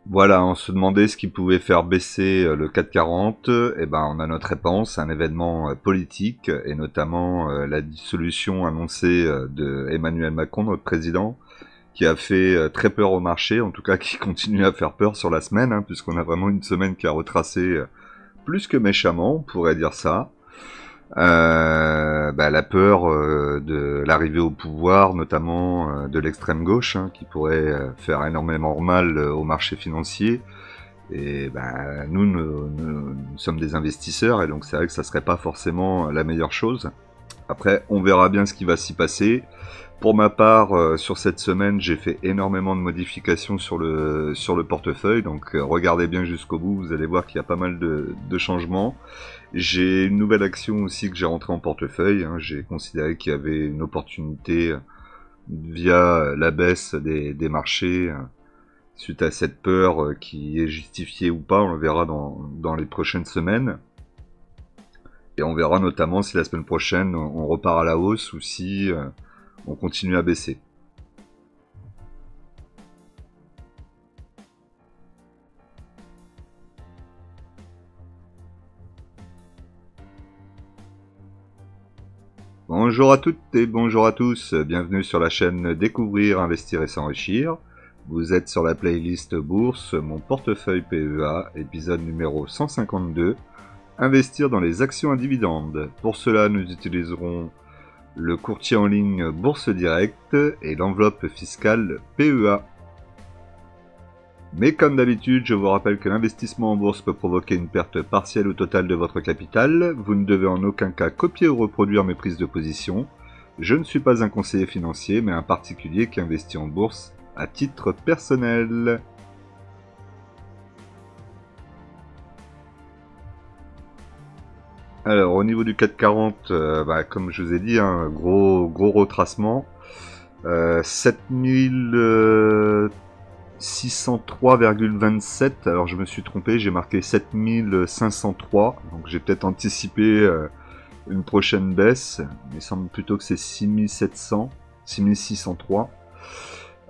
Voilà, on se demandait ce qui pouvait faire baisser le CAC 40. Eh ben, on a notre réponse, un événement politique, et notamment la dissolution annoncée de Emmanuel Macron, notre président, qui a fait très peur au marché, en tout cas qui continue à faire peur sur la semaine, hein, puisqu'on a vraiment une semaine qui a retracé plus que méchamment, on pourrait dire ça. La peur de l'arrivée au pouvoir, notamment de l'extrême gauche, hein, qui pourrait faire énormément mal au marché financier. Et nous sommes des investisseurs, et donc c'est vrai que ça serait pas forcément la meilleure chose. Après, on verra bien ce qui va s'y passer. Pour ma part, sur cette semaine, j'ai fait énormément de modifications sur le portefeuille, donc regardez bien jusqu'au bout, vous allez voir qu'il y a pas mal de changements. J'ai une nouvelle action aussi que j'ai rentrée en portefeuille, hein. J'ai considéré qu'il y avait une opportunité via la baisse des marchés, suite à cette peur qui est justifiée ou pas, on le verra dans les prochaines semaines. Et on verra notamment si la semaine prochaine on repart à la hausse ou si on continue à baisser. Bonjour à toutes et bonjour à tous, bienvenue sur la chaîne Découvrir, Investir et S'enrichir. Vous êtes sur la playlist Bourse, mon portefeuille PEA, épisode numéro 152, Investir dans les actions à dividendes. Pour cela, nous utiliserons le courtier en ligne Bourse Direct et l'enveloppe fiscale PEA. Mais comme d'habitude, je vous rappelle que l'investissement en bourse peut provoquer une perte partielle ou totale de votre capital. Vous ne devez en aucun cas copier ou reproduire mes prises de position. Je ne suis pas un conseiller financier, mais un particulier qui investit en bourse à titre personnel. Alors, au niveau du CAC 40, comme je vous ai dit, un gros retracement. 7603,27, alors je me suis trompé, j'ai marqué 7503, donc j'ai peut-être anticipé une prochaine baisse, il me semble plutôt que c'est 6700, 6603.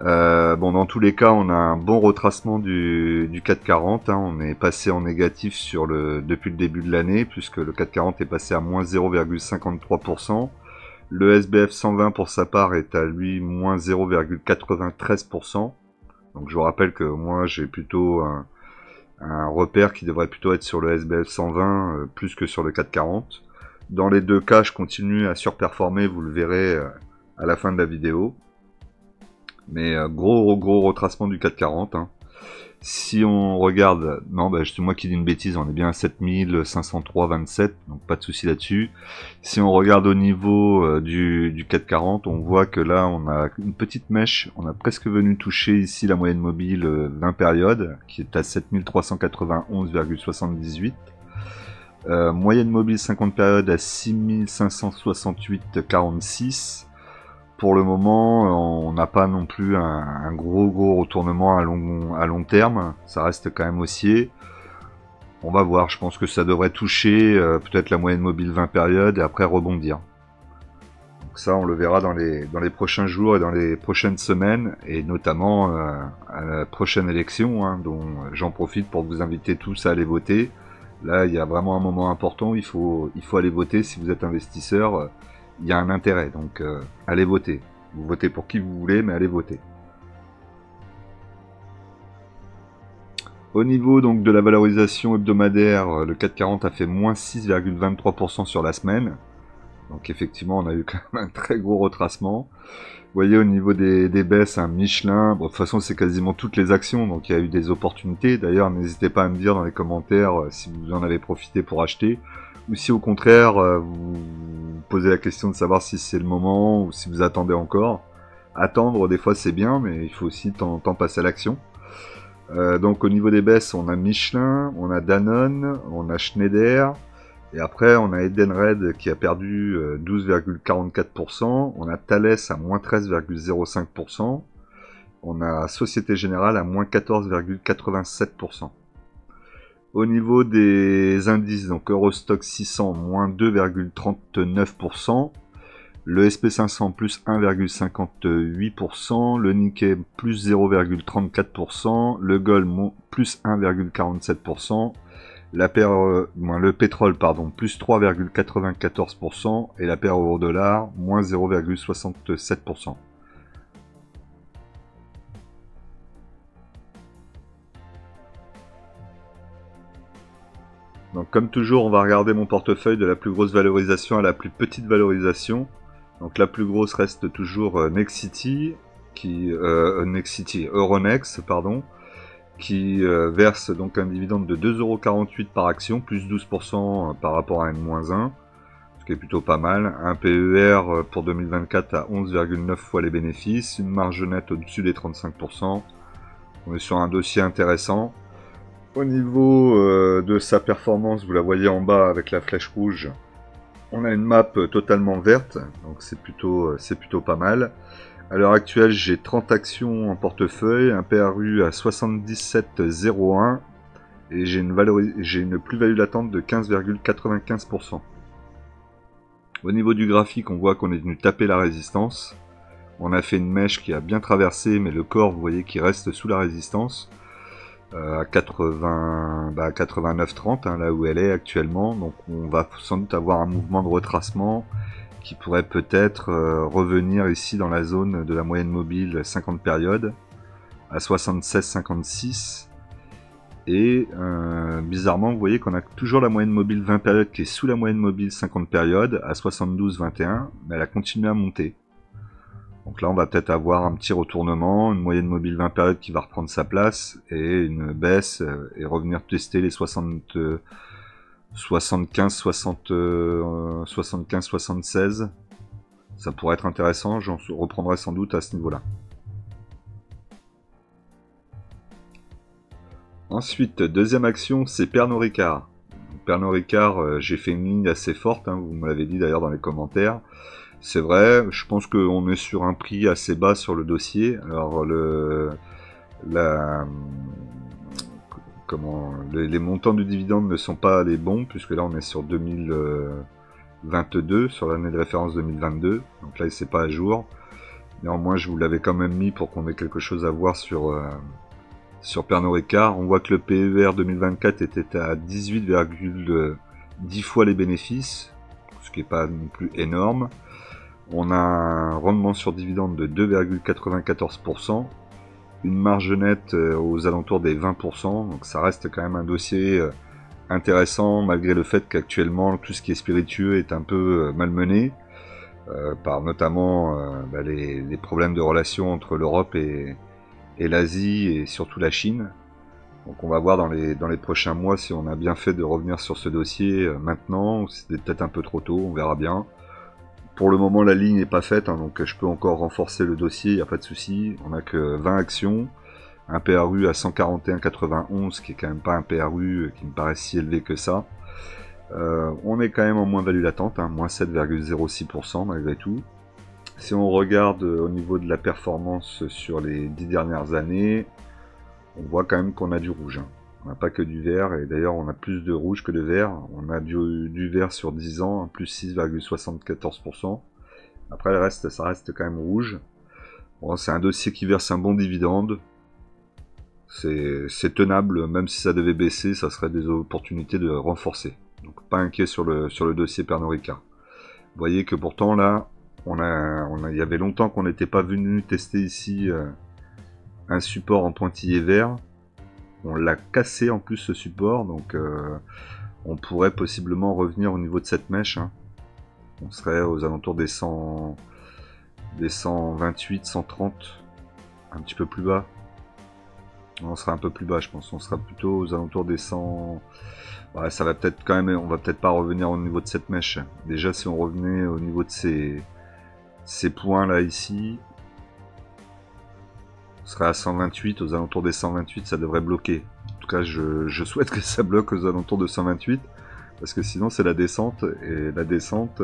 Dans tous les cas, on a un bon retracement du CAC 40, hein. On est passé en négatif depuis le début de l'année, puisque le CAC 40 est passé à moins 0,53%. Le SBF 120 pour sa part est à lui moins 0,93%. Donc je vous rappelle que moi j'ai plutôt un repère qui devrait plutôt être sur le SBF 120 plus que sur le 440. Dans les deux cas, je continue à surperformer, vous le verrez à la fin de la vidéo. Mais gros retracement du 440. Hein. Si on regarde, non, c'est moi qui dis une bêtise, on est bien à 7503,27, donc pas de souci là-dessus. Si on regarde au niveau du 440, on voit que là, on a une petite mèche, on a presque venu toucher ici la moyenne mobile 20 périodes, qui est à 7391,78. Moyenne mobile 50 périodes à 6568,46. Pour le moment, on n'a pas non plus un gros retournement à long terme. Ça reste quand même haussier. On va voir, je pense que ça devrait toucher peut-être la moyenne mobile 20 périodes et après rebondir. Donc ça, on le verra dans les prochains jours et dans les prochaines semaines, et notamment à la prochaine élection, hein, dont j'en profite pour vous inviter tous à aller voter. Là, il y a vraiment un moment important, il faut aller voter si vous êtes investisseur. Il y a un intérêt, donc allez voter. Vous votez pour qui vous voulez, mais allez voter. Au niveau donc de la valorisation hebdomadaire, le CAC 40 a fait moins 6,23% sur la semaine. Donc effectivement, on a eu quand même un très gros retracement. Vous voyez au niveau des baisses, un Michelin, de toute façon c'est quasiment toutes les actions, donc il y a eu des opportunités. D'ailleurs, n'hésitez pas à me dire dans les commentaires si vous en avez profité pour acheter, ou si au contraire vous posez la question de savoir si c'est le moment ou si vous attendez encore. Attendre des fois c'est bien, mais il faut aussi de temps en temps passer à l'action. Donc au niveau des baisses, on a Michelin, on a Danone, on a Schneider, et après on a Edenred qui a perdu 12,44%, on a Thales à moins 13,05%, on a Société Générale à moins 14,87%. Au niveau des indices, donc Eurostock 600, moins 2,39%. Le SP500 plus 1,58%, le Nikkei plus 0,34%, le Gold plus 1,47%, le pétrole plus 3,94% et la paire euro-dollar moins 0,67%. Donc comme toujours, on va regarder mon portefeuille de la plus grosse valorisation à la plus petite valorisation. Donc la plus grosse reste toujours Nexity, Euronext, pardon, qui verse donc un dividende de 2,48€ par action, plus 12% par rapport à N-1, ce qui est plutôt pas mal. Un PER pour 2024 à 11,9 fois les bénéfices, une marge nette au-dessus des 35%. On est sur un dossier intéressant. Au niveau de sa performance, vous la voyez en bas avec la flèche rouge. On a une map totalement verte, donc c'est plutôt pas mal. À l'heure actuelle, j'ai 30 actions en portefeuille, un PRU à 77,01 et j'ai une plus-value latente de 15,95%. Au niveau du graphique, on voit qu'on est venu taper la résistance. On a fait une mèche qui a bien traversé, mais le corps, vous voyez, qui reste sous la résistance. À 89,30 là où elle est actuellement, donc on va sans doute avoir un mouvement de retracement qui pourrait peut-être revenir ici dans la zone de la moyenne mobile 50 périodes à 76,56 et bizarrement vous voyez qu'on a toujours la moyenne mobile 20 périodes qui est sous la moyenne mobile 50 périodes à 72,21, mais elle a continué à monter. Donc là, on va peut-être avoir un petit retournement, une moyenne mobile 20 périodes qui va reprendre sa place, et une baisse, et revenir tester les 75-76. Ça pourrait être intéressant, j'en reprendrai sans doute à ce niveau-là. Ensuite, deuxième action, c'est Pernod Ricard. Pernod Ricard, j'ai fait une ligne assez forte, vous me l'avez dit d'ailleurs dans les commentaires. C'est vrai, je pense qu'on est sur un prix assez bas sur le dossier. Alors les montants de dividendes ne sont pas les bons, puisque là on est sur 2022, sur l'année de référence 2022. Donc là c'est pas à jour. Néanmoins je vous l'avais quand même mis pour qu'on ait quelque chose à voir sur Pernod Ricard. On voit que le PER 2024 était à 18,10 fois les bénéfices, ce qui n'est pas non plus énorme. On a un rendement sur dividende de 2,94%, une marge nette aux alentours des 20%, donc ça reste quand même un dossier intéressant malgré le fait qu'actuellement tout ce qui est spiritueux est un peu malmené, par notamment les problèmes de relations entre l'Europe et l'Asie et surtout la Chine. Donc on va voir dans les prochains mois si on a bien fait de revenir sur ce dossier maintenant, ou si c'était peut-être un peu trop tôt, on verra bien. Pour le moment, la ligne n'est pas faite, donc je peux encore renforcer le dossier, il n'y a pas de souci. On n'a que 20 actions, un PRU à 141,91, qui est quand même pas un PRU qui me paraît si élevé que ça. On est quand même en moins-value latente, moins 7,06% malgré tout. Si on regarde au niveau de la performance sur les 10 dernières années, on voit quand même qu'on a du rouge. On n'a pas que du vert, et d'ailleurs on a plus de rouge que de vert. On a du vert sur 10 ans, plus 6,74%. Après le reste, ça reste quand même rouge. Bon, c'est un dossier qui verse un bon dividende. C'est tenable, même si ça devait baisser, ça serait des opportunités de renforcer. Donc pas inquiet sur le dossier Pernod Ricard. Vous voyez que pourtant là, il y avait longtemps qu'on n'était pas venu tester ici un support en pointillé vert. On l'a cassé en plus ce support, donc on pourrait possiblement revenir au niveau de cette mèche. On serait aux alentours des 128, 130, un petit peu plus bas. On sera un peu plus bas, je pense. On sera plutôt aux alentours des 100. Ouais, ça va peut-être quand même. On va peut-être pas revenir au niveau de cette mèche. Déjà, si on revenait au niveau de ces points là ici, on serait à 128, aux alentours des 128, ça devrait bloquer. En tout cas, je souhaite que ça bloque aux alentours de 128, parce que sinon c'est la descente, et la descente,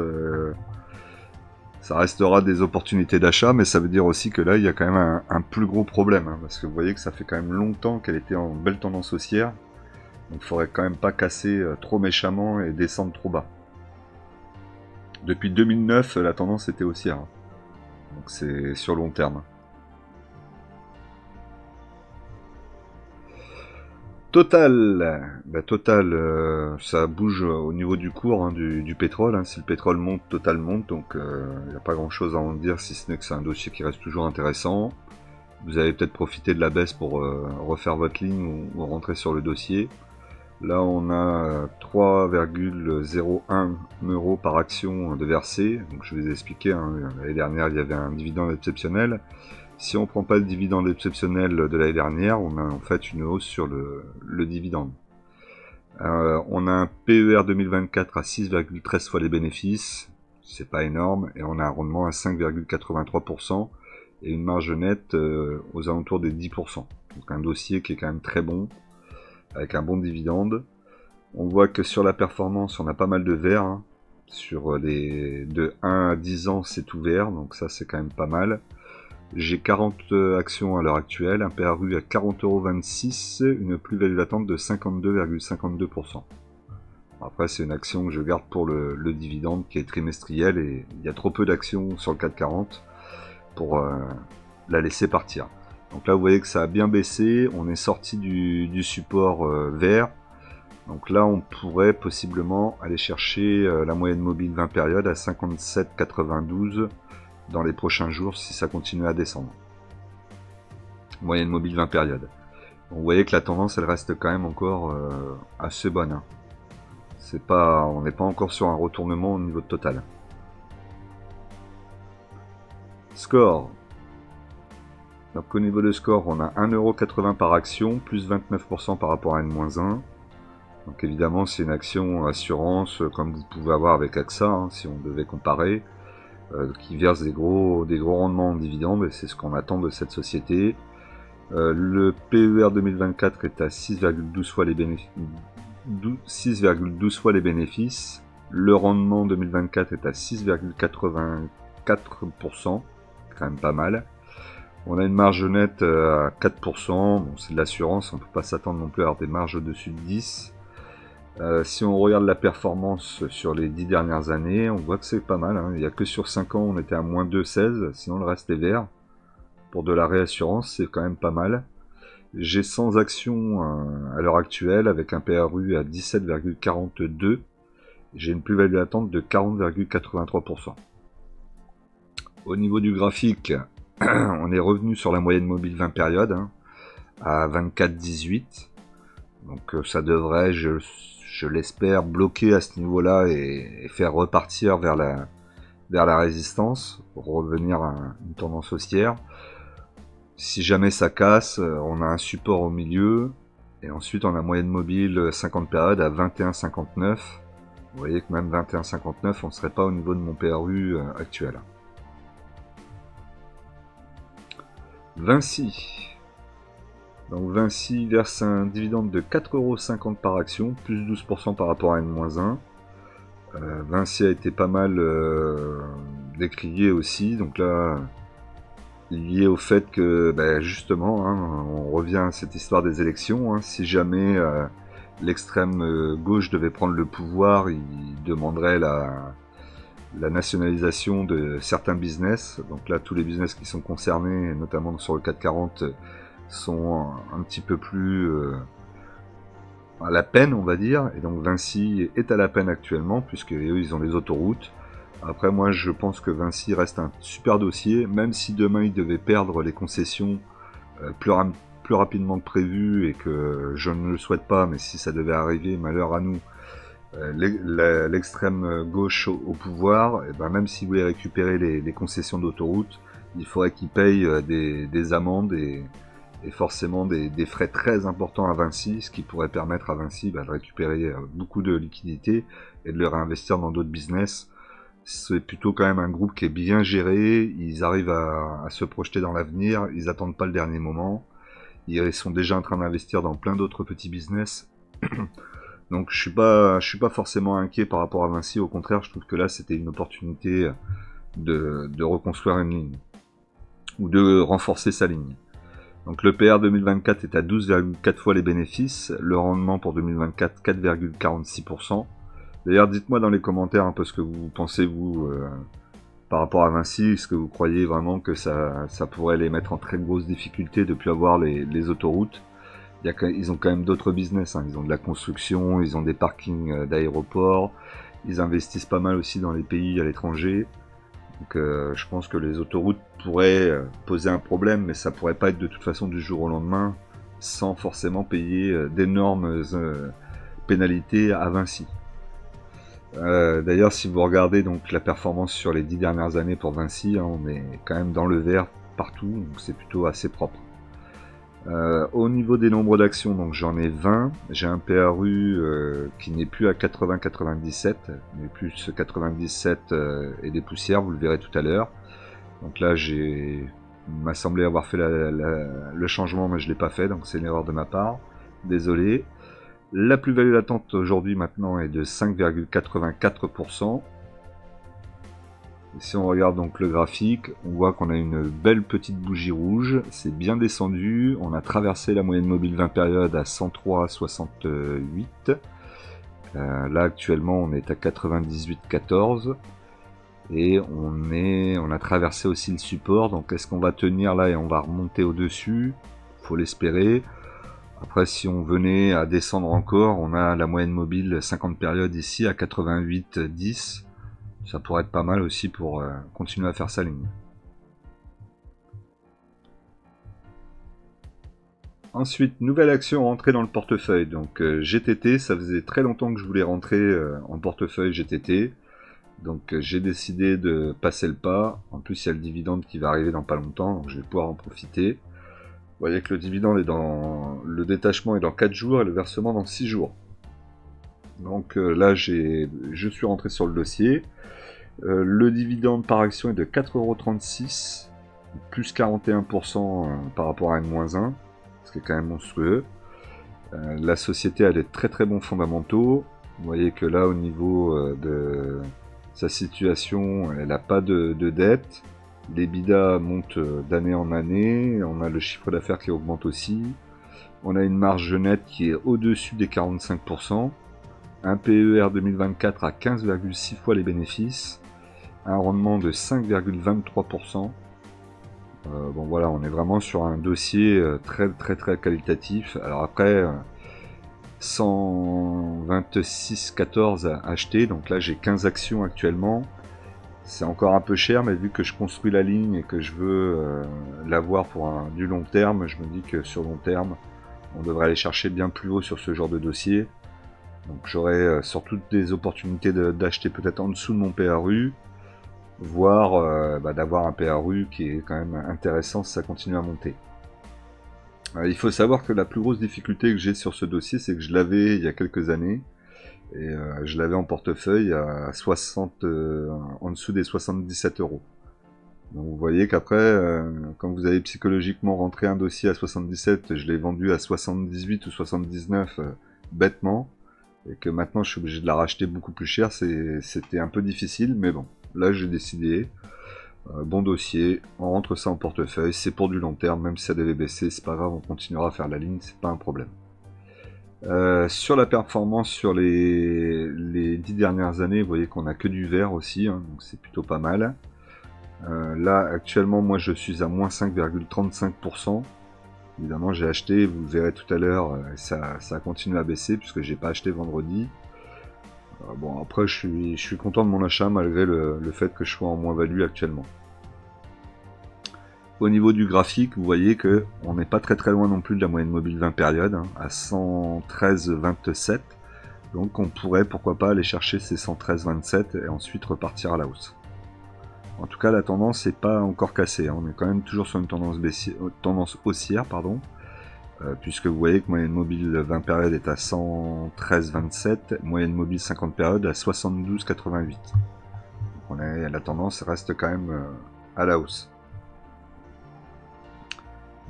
ça restera des opportunités d'achat, mais ça veut dire aussi que là, il y a quand même un plus gros problème, parce que vous voyez que ça fait quand même longtemps qu'elle était en belle tendance haussière, donc il faudrait quand même pas casser trop méchamment et descendre trop bas. Depuis 2009, la tendance était haussière. Donc c'est sur long terme. Total, Total, ça bouge au niveau du cours du pétrole. Si le pétrole monte, Total monte, donc il n'y a pas grand chose à en dire si ce n'est que c'est un dossier qui reste toujours intéressant. Vous avez peut-être profité de la baisse pour refaire votre ligne ou rentrer sur le dossier. Là on a 3,01 € par action de versé. Donc je vais vous expliquer, l'année dernière il y avait un dividende exceptionnel. Si on ne prend pas le dividende exceptionnel de l'année dernière, on a en fait une hausse sur le dividende. On a un PER 2024 à 6,13 fois les bénéfices, c'est pas énorme, et on a un rendement à 5,83% et une marge nette aux alentours des 10%. Donc un dossier qui est quand même très bon, avec un bon dividende. On voit que sur la performance, on a pas mal de vert. Sur les de 1 à 10 ans, c'est tout vert, donc ça c'est quand même pas mal. J'ai 40 actions à l'heure actuelle, un PRU à 40,26 €, une plus-value latente de 52,52%. Après, c'est une action que je garde pour le dividende qui est trimestriel et il y a trop peu d'actions sur le CAC 40 pour la laisser partir. Donc là, vous voyez que ça a bien baissé, on est sorti du support vert. Donc là, on pourrait possiblement aller chercher la moyenne mobile 20 périodes à 57,92 dans les prochains jours si ça continue à descendre. Moyenne mobile 20 périodes. Donc vous voyez que la tendance elle reste quand même encore assez bonne. On n'est pas encore sur un retournement au niveau de Total. Score. Donc au niveau de score, on a 1,80 € par action, plus 29% par rapport à N-1. Donc évidemment c'est une action assurance comme vous pouvez avoir avec AXA, si on devait comparer. Qui verse des gros rendements en dividendes, et c'est ce qu'on attend de cette société. Le PER 2024 est à 6,12 fois les bénéfices. 6,12 fois les bénéfices. Le rendement 2024 est à 6,84%, quand même pas mal. On a une marge nette à 4%, bon, c'est de l'assurance, on ne peut pas s'attendre non plus à avoir des marges au-dessus de 10%. Si on regarde la performance sur les 10 dernières années, on voit que c'est pas mal. Il n'y a que sur 5 ans on était à moins 2,16, sinon le reste est vert. Pour de la réassurance, c'est quand même pas mal. J'ai 100 actions à l'heure actuelle avec un PRU à 17,42. J'ai une plus-value latente de 40,83%. Au niveau du graphique, on est revenu sur la moyenne mobile 20 périodes à 24,18. Donc ça devrait, je l'espère, bloquer à ce niveau-là et faire repartir vers la résistance pour revenir à une tendance haussière. Si jamais ça casse, on a un support au milieu et ensuite on a moyenne mobile 50 périodes à 21,59. Vous voyez que même 21,59, on ne serait pas au niveau de mon PRU actuel. Vinci. Donc Vinci verse un dividende de 4,50 € par action, plus 12% par rapport à N-1. Vinci a été pas mal décrié aussi, donc là, lié au fait que, justement, on revient à cette histoire des élections, si jamais l'extrême gauche devait prendre le pouvoir, il demanderait la nationalisation de certains business. Donc là, tous les business qui sont concernés, notamment sur le CAC 40, sont un petit peu plus à la peine, on va dire, et donc Vinci est à la peine actuellement puisque eux ils ont les autoroutes. Après moi je pense que Vinci reste un super dossier, même si demain ils devaient perdre les concessions plus rapidement que prévu, et que je ne le souhaite pas, mais si ça devait arriver, malheur à nous, l'extrême gauche au pouvoir, et même s'ils voulaient récupérer les concessions d'autoroutes, il faudrait qu'ils payent des amendes et forcément des frais très importants à Vinci, ce qui pourrait permettre à Vinci de récupérer beaucoup de liquidités et de le réinvestir dans d'autres business. C'est plutôt quand même un groupe qui est bien géré, ils arrivent à se projeter dans l'avenir, ils attendent pas le dernier moment, ils sont déjà en train d'investir dans plein d'autres petits business. Donc je suis pas forcément inquiet par rapport à Vinci, au contraire je trouve que là c'était une opportunité de reconstruire une ligne, ou de renforcer sa ligne. Donc le PR 2024 est à 12,4 fois les bénéfices, le rendement pour 2024 4,46%, D'ailleurs, dites-moi dans les commentaires un peu ce que vous pensez, vous, par rapport à Vinci. Est-ce que vous croyez vraiment que ça pourrait les mettre en très grosse difficulté de plus avoir les autoroutes? Ils ont quand même d'autres business, hein. Ils ont de la construction, ils ont des parkings d'aéroports, ils investissent pas mal aussi dans les pays à l'étranger. Donc je pense que les autoroutes pourraient poser un problème, mais ça pourrait pas être de toute façon du jour au lendemain, sans forcément payer d'énormes pénalités à Vinci. D'ailleurs, si vous regardez donc la performance sur les 10 dernières années pour Vinci, hein, on est quand même dans le vert partout, donc c'est plutôt assez propre. Au niveau des nombres d'actions, donc j'en ai 20, j'ai un PRU qui n'est plus à 80-97, mais plus 97 et des poussières, vous le verrez tout à l'heure. Donc là, il m'a semblé avoir fait le changement, mais je l'ai pas fait, donc c'est une erreur de ma part. Désolé. La plus-value latente aujourd'hui maintenant est de 5,84%. Si on regarde donc le graphique, on voit qu'on a une belle petite bougie rouge, c'est bien descendu, on a traversé la moyenne mobile 20 périodes à 103,68. Là actuellement on est à 98,14 et on a traversé aussi le support, donc est-ce qu'on va tenir là et on va remonter au-dessus? Faut l'espérer. Après, si on venait à descendre encore, on a la moyenne mobile 50 périodes ici à 88,10. Ça pourrait être pas mal aussi pour continuer à faire sa ligne. Ensuite, nouvelle action rentrée dans le portefeuille. Donc GTT, ça faisait très longtemps que je voulais rentrer en portefeuille GTT. Donc j'ai décidé de passer le pas. En plus, il y a le dividende qui va arriver dans pas longtemps, donc je vais pouvoir en profiter. Vous voyez que le dividende est le détachement est dans 4 jours et le versement dans 6 jours. Donc là, je suis rentré sur le dossier. Le dividende par action est de 4,36 €, plus 41% par rapport à N-1, ce qui est quand même monstrueux. La société a des très très bons fondamentaux. Vous voyez que là, au niveau de sa situation, elle n'a pas de dette. L'EBITDA monte d'année en année. On a le chiffre d'affaires qui augmente aussi. On a une marge nette qui est au-dessus des 45%. Un PER 2024 à 15,6 fois les bénéfices. Un rendement de 5,23%. Bon voilà, on est vraiment sur un dossier très très très qualitatif. Alors après, 126,14 à acheter, donc là j'ai 15 actions actuellement. C'est encore un peu cher, mais vu que je construis la ligne et que je veux l'avoir pour du long terme, je me dis que sur long terme, on devrait aller chercher bien plus haut sur ce genre de dossier. Donc j'aurai surtout des opportunités d'acheter peut-être en dessous de mon PRU, voire d'avoir un PRU qui est quand même intéressant si ça continue à monter. Il faut savoir que la plus grosse difficulté que j'ai sur ce dossier, c'est que je l'avais il y a quelques années, et je l'avais en portefeuille à 60, en dessous des 77 €. Donc vous voyez qu'après, quand vous avez psychologiquement rentré un dossier à 77, je l'ai vendu à 78 ou 79 bêtement, et que maintenant je suis obligé de la racheter beaucoup plus cher, c'était un peu difficile, mais bon, là j'ai décidé, bon dossier, on rentre ça en portefeuille, c'est pour du long terme, même si ça devait baisser, c'est pas grave, on continuera à faire la ligne, c'est pas un problème. Sur la performance sur les 10 dernières années, vous voyez qu'on a que du vert aussi, hein, donc c'est plutôt pas mal. Là actuellement moi je suis à moins 5,35%. Évidemment j'ai acheté, vous le verrez tout à l'heure, ça a continué à baisser puisque j'ai pas acheté vendredi. Bon après je suis content de mon achat malgré le fait que je sois en moins-value actuellement. Au niveau du graphique, vous voyez que on n'est pas très très loin non plus de la moyenne mobile 20 périodes, hein, à 113,27. Donc on pourrait pourquoi pas aller chercher ces 113,27 et ensuite repartir à la hausse. En tout cas la tendance n'est pas encore cassée, hein, on est quand même toujours sur une tendance haussière, pardon, puisque vous voyez que moyenne mobile 20 périodes est à 113,27, moyenne mobile 50 périodes à 72,88. La tendance reste quand même à la hausse.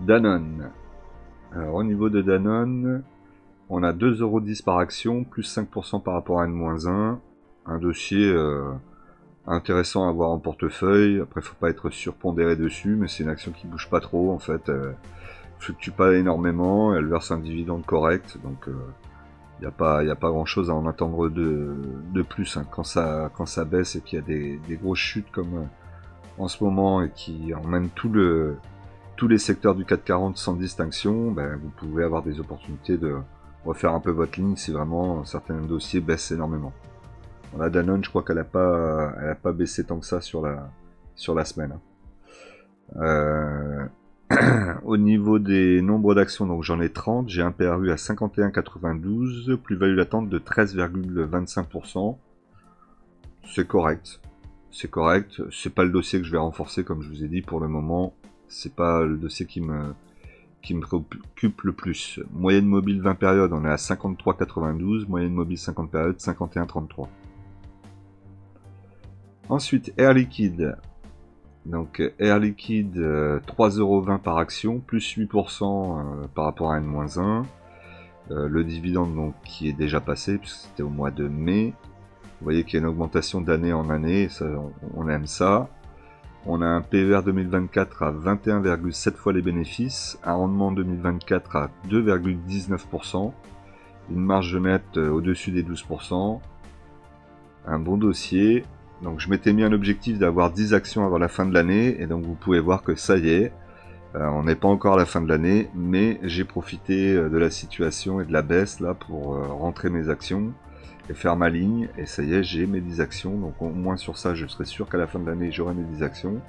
Danone. Alors au niveau de Danone, on a 2,10 € par action, plus 5% par rapport à N-1. Un dossier intéressant à avoir en portefeuille. Après, faut pas être surpondéré dessus, mais c'est une action qui bouge pas trop en fait. Fluctue pas énormément, elle verse un dividende correct, donc y a pas grand chose à en attendre de plus, hein. Quand ça baisse et qu'il y a des grosses chutes comme en ce moment et qui emmènent tous les secteurs du CAC 40 sans distinction, ben, vous pouvez avoir des opportunités de refaire un peu votre ligne si vraiment certains dossiers baissent énormément. La Danone, je crois qu'elle a pas baissé tant que ça sur la semaine. Au niveau des nombres d'actions, donc j'en ai 30, j'ai un PRU à 51,92, plus-value latente de 13,25%. C'est correct. C'est correct. C'est pas le dossier que je vais renforcer, comme je vous ai dit pour le moment. C'est pas le dossier qui me préoccupe le plus. Moyenne mobile 20 périodes, on est à 53,92. Moyenne mobile 50 périodes, 51,33. Ensuite, Air Liquide. Donc Air Liquide, 3,20€ par action, plus 8% par rapport à N-1. Le dividende donc, qui est déjà passé, puisque c'était au mois de mai. Vous voyez qu'il y a une augmentation d'année en année, ça, on aime ça. On a un PER 2024 à 21,7 fois les bénéfices, un rendement 2024 à 2,19%, une marge nette au-dessus des 12%, un bon dossier. Donc je m'étais mis un objectif d'avoir 10 actions avant la fin de l'année, et donc vous pouvez voir que ça y est, on n'est pas encore à la fin de l'année, mais j'ai profité de la situation et de la baisse là pour rentrer mes actions et faire ma ligne, et ça y est, j'ai mes 10 actions, donc au moins sur ça je serai sûr qu'à la fin de l'année j'aurai mes 10 actions.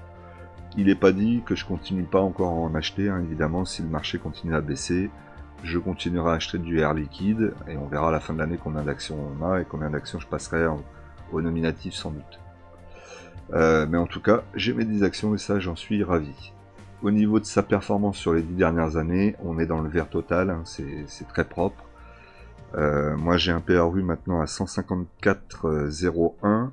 Il n'est pas dit que je continue pas encore à en acheter, hein, évidemment, si le marché continue à baisser, je continuerai à acheter du Air Liquide, et on verra à la fin de l'année combien d'actions on a, et combien d'actions je passerai au nominatif sans doute. Mais en tout cas, j'ai mes 10 actions et ça, j'en suis ravi. Au niveau de sa performance sur les 10 dernières années, on est dans le vert total, hein, c'est très propre. Moi, j'ai un PRU maintenant à 154,01,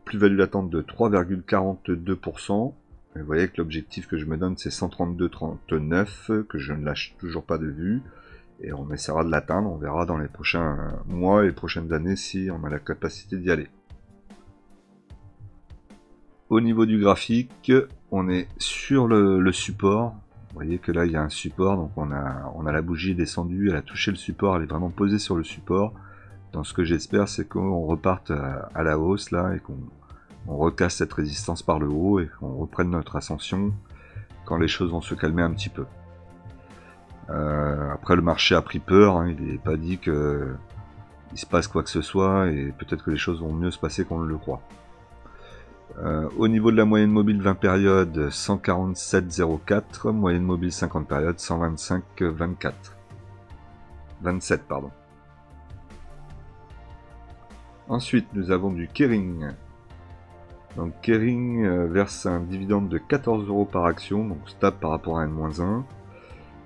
plus-value latente de 3,42%. Vous voyez que l'objectif que je me donne, c'est 132,39, que je ne lâche toujours pas de vue. Et on essaiera de l'atteindre, on verra dans les prochains mois et les prochaines années si on a la capacité d'y aller. Au niveau du graphique, on est sur le support. Vous voyez que là il y a un support, donc on a la bougie descendue, elle a touché le support, elle est vraiment posée sur le support. Donc ce que j'espère, c'est qu'on reparte à la hausse là et qu'on recasse cette résistance par le haut et qu'on reprenne notre ascension quand les choses vont se calmer un petit peu. Après le marché a pris peur, hein, il n'est pas dit qu'il se passe quoi que ce soit et peut-être que les choses vont mieux se passer qu'on le croit. Au niveau de la moyenne mobile 20 périodes, 147,04, moyenne mobile 50 périodes, 125,27 pardon. Ensuite, nous avons du Kering. Donc Kering verse un dividende de 14€ par action, donc stable par rapport à N-1.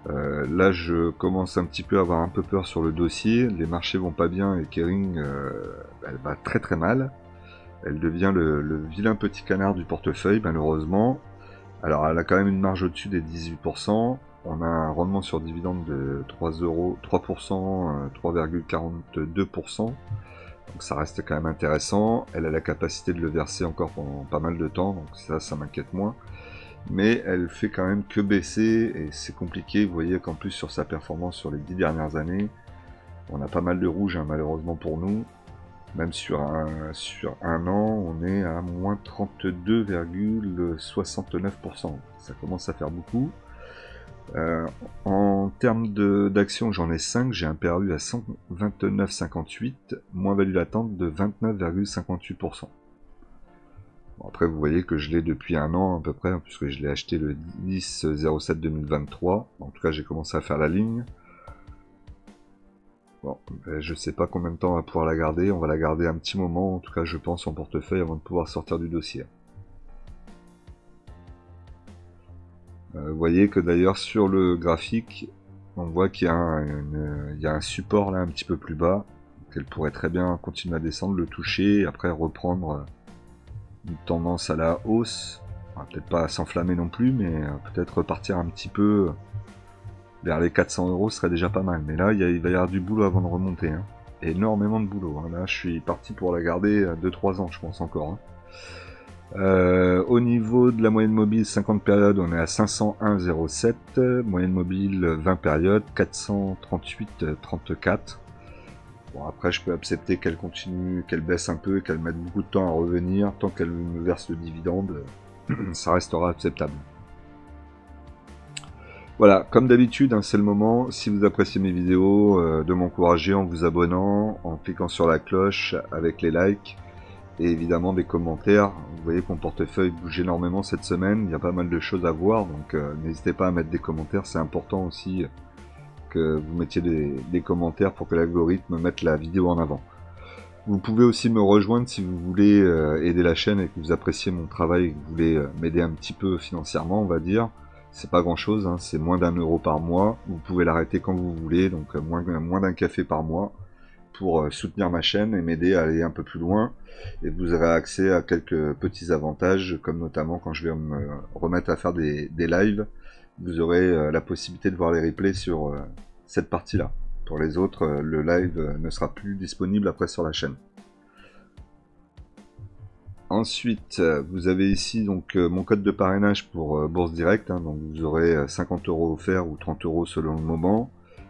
Là, je commence un petit peu à avoir un peu peur sur le dossier. Les marchés vont pas bien et Kering, elle va très très mal. Elle devient le vilain petit canard du portefeuille, malheureusement. Alors, elle a quand même une marge au-dessus des 18%. On a un rendement sur dividende de 3%, 3,42%. Donc, ça reste quand même intéressant. Elle a la capacité de le verser encore pendant pas mal de temps, donc ça m'inquiète moins. Mais elle fait quand même que baisser, et c'est compliqué. Vous voyez qu'en plus, sur sa performance sur les 10 dernières années, on a pas mal de rouge, hein, malheureusement pour nous. Même sur un an, on est à moins 32,69%. Ça commence à faire beaucoup. En termes d'actions, j'en ai 5. J'ai un PRU à 129,58. Moins value latente de 29,58%. Bon, après, vous voyez que je l'ai depuis un an à peu près, hein, puisque je l'ai acheté le 10/07/2023. En tout cas, j'ai commencé à faire la ligne. Bon, je sais pas combien de temps on va pouvoir la garder, on va la garder un petit moment, en tout cas je pense en portefeuille avant de pouvoir sortir du dossier. Vous voyez que d'ailleurs sur le graphique, on voit qu'il y a un support là un petit peu plus bas, qu'elle pourrait très bien continuer à descendre, le toucher, et après reprendre une tendance à la hausse, peut-être pas à s'enflammer non plus, mais peut-être repartir un petit peu vers les 400€ serait déjà pas mal, mais là il va y avoir du boulot avant de remonter, hein. Énormément de boulot, hein. Là je suis parti pour la garder 2-3 ans je pense encore, hein. Au niveau de la moyenne mobile 50 périodes, on est à 501,07, moyenne mobile 20 périodes 438,34. Bon, après, je peux accepter qu'elle continue, qu'elle baisse un peu et qu'elle mette beaucoup de temps à revenir. Tant qu'elle me verse le dividende, ça restera acceptable. Voilà, comme d'habitude, hein, c'est le moment, si vous appréciez mes vidéos, de m'encourager en vous abonnant, en cliquant sur la cloche, avec les likes, et évidemment des commentaires. Vous voyez que mon portefeuille bouge énormément cette semaine, il y a pas mal de choses à voir, donc n'hésitez pas à mettre des commentaires, c'est important aussi que vous mettiez des commentaires pour que l'algorithme mette la vidéo en avant. Vous pouvez aussi me rejoindre si vous voulez aider la chaîne et que vous appréciez mon travail et que vous voulez m'aider un petit peu financièrement, on va dire. C'est pas grand chose, hein, c'est moins d'1 € par mois. Vous pouvez l'arrêter quand vous voulez, donc moins d'un café par mois pour soutenir ma chaîne et m'aider à aller un peu plus loin. Et vous aurez accès à quelques petits avantages, comme notamment quand je vais me remettre à faire des lives, vous aurez la possibilité de voir les replays sur cette partie-là. Pour les autres, le live ne sera plus disponible après sur la chaîne. Ensuite, vous avez ici donc mon code de parrainage pour Bourse Direct, hein, donc vous aurez 50 € offerts ou 30 € selon le moment.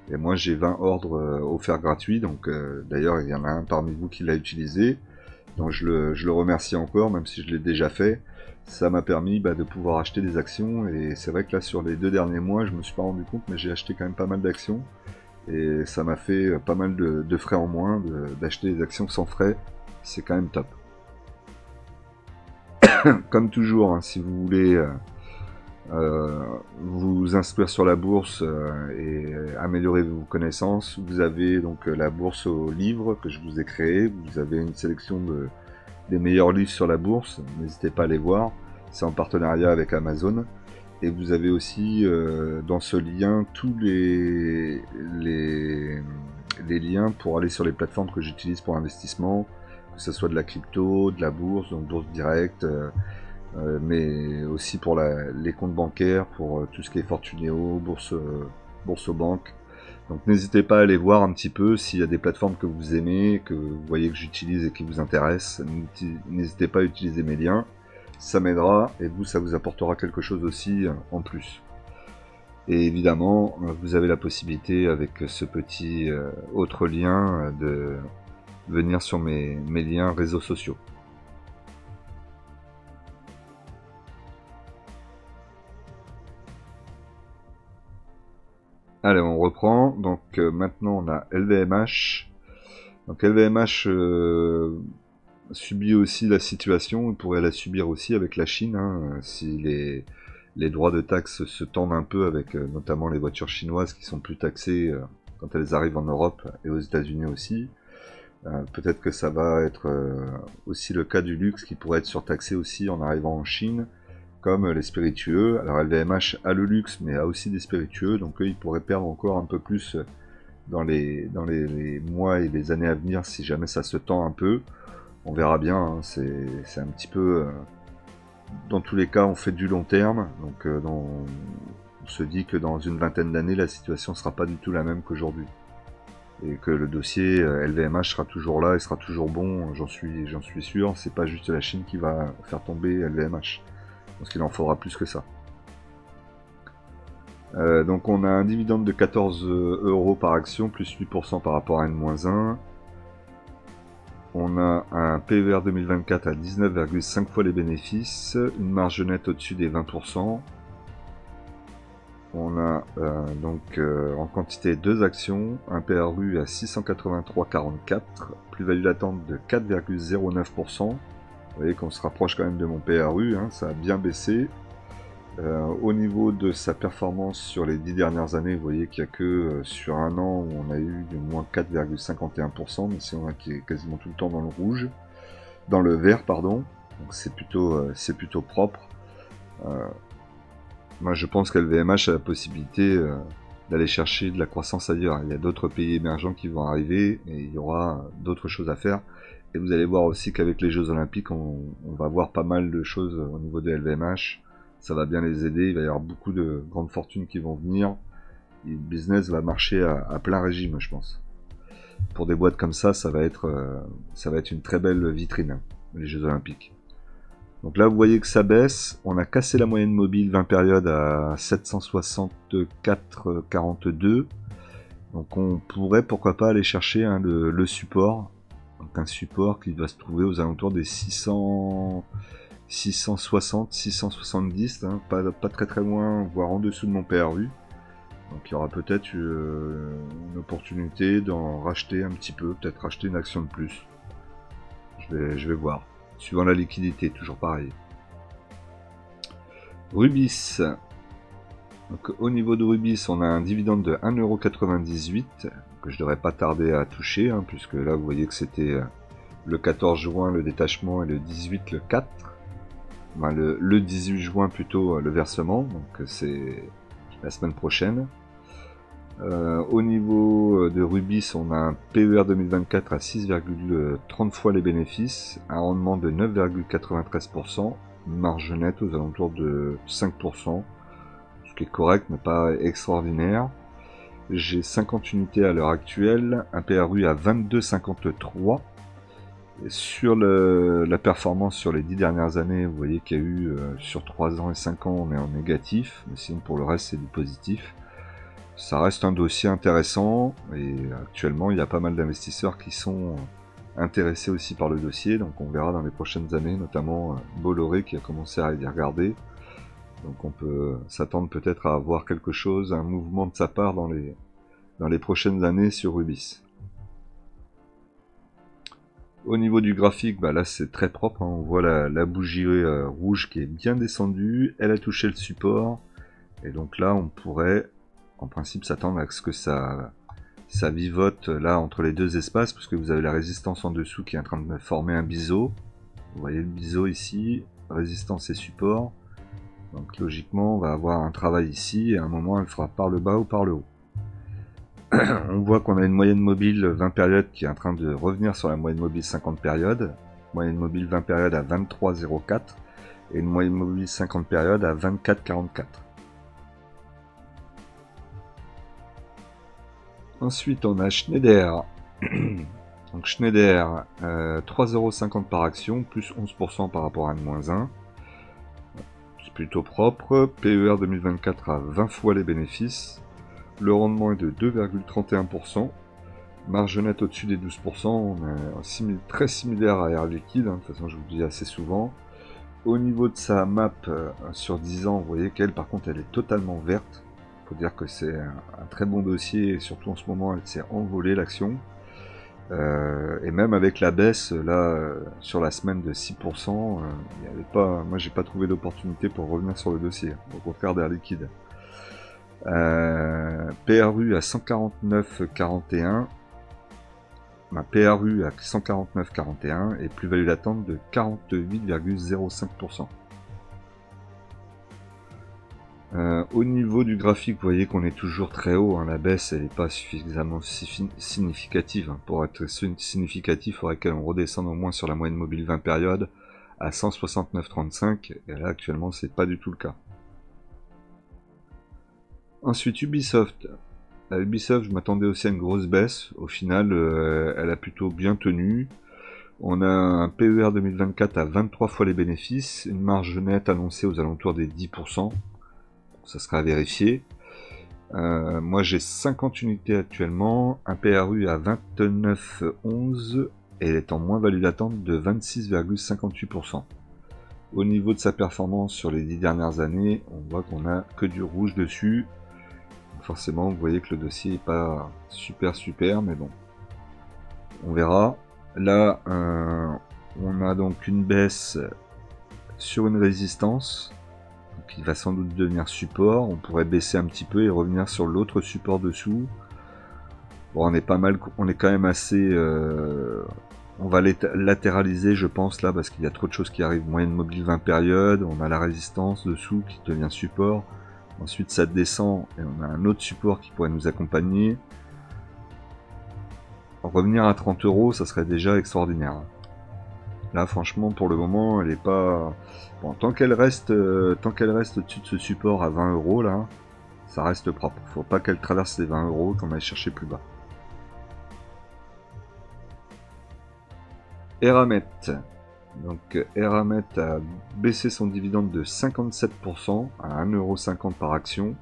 Et moi j'ai 20 ordres offerts gratuits, donc d'ailleurs il y en a un parmi vous qui l'a utilisé. Donc je le remercie encore, même si je l'ai déjà fait. Ça m'a permis de pouvoir acheter des actions, et c'est vrai que là sur les 2 derniers mois, je me suis pas rendu compte, mais j'ai acheté quand même pas mal d'actions. Et ça m'a fait pas mal de frais en moins, d'acheter des actions sans frais, c'est quand même top. Comme toujours, hein, si vous voulez vous instruire sur la bourse et améliorer vos connaissances, vous avez donc la bourse aux livres que je vous ai créé. Vous avez une sélection des meilleurs livres sur la bourse, n'hésitez pas à les voir, c'est en partenariat avec Amazon. Et vous avez aussi dans ce lien tous les liens pour aller sur les plateformes que j'utilise pour investissement, que ce soit de la crypto, de la bourse, donc Bourse Direct, mais aussi pour les comptes bancaires, pour tout ce qui est Fortuneo, bourse aux banques. Donc n'hésitez pas à aller voir un petit peu s'il y a des plateformes que vous aimez, que vous voyez que j'utilise et qui vous intéressent. N'hésitez pas à utiliser mes liens, ça m'aidera et vous, ça vous apportera quelque chose aussi en plus. Et évidemment, vous avez la possibilité avec ce petit autre lien de venir sur mes liens réseaux sociaux. Allez, on reprend. Donc maintenant on a LVMH. Donc LVMH subit aussi la situation, on pourrait la subir aussi avec la Chine, hein, si les droits de taxes se tendent un peu avec notamment les voitures chinoises qui sont plus taxées quand elles arrivent en Europe et aux États-Unis aussi. Peut-être que ça va être aussi le cas du luxe qui pourrait être surtaxé aussi en arrivant en Chine, comme les spiritueux. Alors LVMH a le luxe mais a aussi des spiritueux, donc eux ils pourraient perdre encore un peu plus dans les mois et les années à venir si jamais ça se tend un peu. On verra bien, hein, c'est un petit peu... dans tous les cas on fait du long terme, donc on se dit que dans une vingtaine d'années la situation sera pas du tout la même qu'aujourd'hui. Et que le dossier LVMH sera toujours là et sera toujours bon, j'en suis sûr, c'est pas juste la Chine qui va faire tomber LVMH. Parce qu'il en faudra plus que ça. Donc on a un dividende de 14 € par action, plus 8% par rapport à N-1. On a un PER 2024 à 19,5 fois les bénéfices, une marge nette au-dessus des 20%. On a donc en quantité 2 actions, un PRU à 683,44, plus-value latente de 4,09%. Vous voyez qu'on se rapproche quand même de mon PRU, hein, ça a bien baissé. Au niveau de sa performance sur les 10 dernières années, vous voyez qu'il n'y a que sur un an où on a eu de moins 4,51%, mais si on a qui est quasiment tout le temps dans le rouge, dans le vert pardon, donc c'est plutôt propre. Moi je pense qu'LVMH a la possibilité d'aller chercher de la croissance ailleurs. Il y a d'autres pays émergents qui vont arriver et il y aura d'autres choses à faire. Et vous allez voir aussi qu'avec les Jeux Olympiques, on va voir pas mal de choses au niveau de LVMH. Ça va bien les aider, il va y avoir beaucoup de grandes fortunes qui vont venir. Et le business va marcher à plein régime, je pense. Pour des boîtes comme ça va être une très belle vitrine, hein, les Jeux Olympiques. Donc là, vous voyez que ça baisse. On a cassé la moyenne mobile 20 périodes à 764,42. Donc on pourrait pourquoi pas aller chercher hein, le support. Donc un support qui doit se trouver aux alentours des 660, 670, hein, pas très très loin, voire en dessous de mon PRU. Donc il y aura peut-être une opportunité d'en racheter un petit peu, peut-être racheter une action de plus. Je vais voir. Suivant la liquidité, toujours pareil. Rubis. Donc, au niveau de Rubis, on a un dividende de 1,98€ que je devrais pas tarder à toucher, hein, puisque là vous voyez que c'était le 14 juin le détachement et le 18 le 4. Enfin, le 18 juin plutôt le versement, donc c'est la semaine prochaine. Au niveau de Rubis, on a un PER 2024 à 6,30 fois les bénéfices, un rendement de 9,93%, une marge nette aux alentours de 5%, ce qui est correct mais pas extraordinaire. J'ai 50 unités à l'heure actuelle, un PRU à 22,53. Sur la performance sur les 10 dernières années, vous voyez qu'il y a eu sur 3 ans et 5 ans on est en négatif, mais sinon pour le reste c'est du positif. Ça reste un dossier intéressant et actuellement il y a pas mal d'investisseurs qui sont intéressés aussi par le dossier, donc on verra dans les prochaines années, notamment Bolloré qui a commencé à y regarder. Donc on peut s'attendre peut-être à avoir quelque chose, un mouvement de sa part dans les prochaines années sur Rubis. Au niveau du graphique, bah là c'est très propre, hein. On voit la bougie rouge qui est bien descendue, elle a touché le support, et donc là on pourrait en principe s'attendre à ce que ça vivote là entre les deux espaces, parce que vous avez la résistance en dessous qui est en train de former un biseau. Vous voyez le biseau ici, résistance et support. Donc logiquement on va avoir un travail ici, et à un moment elle fera par le bas ou par le haut. On voit qu'on a une moyenne mobile 20 périodes qui est en train de revenir sur la moyenne mobile 50 périodes. Moyenne mobile 20 périodes à 23,04 et une moyenne mobile 50 périodes à 24,44. Ensuite, on a Schneider. Donc Schneider, 3,50€ par action, plus 11% par rapport à N-1. C'est plutôt propre. PER 2024 à 20 fois les bénéfices. Le rendement est de 2,31%. Marge nette au-dessus des 12%. On est très similaire à Air Liquide, hein, de toute façon je vous le dis assez souvent. Au niveau de sa map sur 10 ans, vous voyez qu'elle par contre elle est totalement verte. Faut dire que c'est un très bon dossier, et surtout en ce moment elle s'est envolée l'action. Et même avec la baisse là sur la semaine de 6%, il y avait pas, moi j'ai pas trouvé d'opportunité pour revenir sur le dossier, au contraire d'Air Liquide. PRU à 149,41, ma PRU à 149,41 et plus-value latente de 48,05%. Au niveau du graphique, vous voyez qu'on est toujours très haut, hein. La baisse elle n'est pas suffisamment significative, hein. Pour être significatif, il faudrait qu'on redescende au moins sur la moyenne mobile 20 périodes à 169,35, et là actuellement c'est pas du tout le cas. Ensuite Ubisoft. À Ubisoft je m'attendais aussi à une grosse baisse, au final elle a plutôt bien tenu. On a un PER 2024 à 23 fois les bénéfices, une marge nette annoncée aux alentours des 10%. Ça sera à vérifier. Moi j'ai 50 unités actuellement, un PRU à 29,11 et elle est en moins-value d'attente de 26,58%. Au niveau de sa performance sur les 10 dernières années, on voit qu'on a que du rouge dessus. Forcément vous voyez que le dossier n'est pas super, mais bon, on verra. Là on a donc une baisse sur une résistance qui va sans doute devenir support. On pourrait baisser un petit peu et revenir sur l'autre support dessous. Bon, on est pas mal, on est quand même assez on va latéraliser je pense là parce qu'il y a trop de choses qui arrivent. Moyenne mobile 20 périodes, on a la résistance dessous qui devient support, ensuite ça descend et on a un autre support qui pourrait nous accompagner. Revenir à 30€, ça serait déjà extraordinaire. Là franchement pour le moment elle est pas... Bon, tant qu'elle reste au-dessus de ce support à 20€ là, ça reste propre. Faut pas qu'elle traverse les 20€ qu'on aille chercher plus bas. Eramet. Donc Eramet a baissé son dividende de 57% à 1,50€ par action.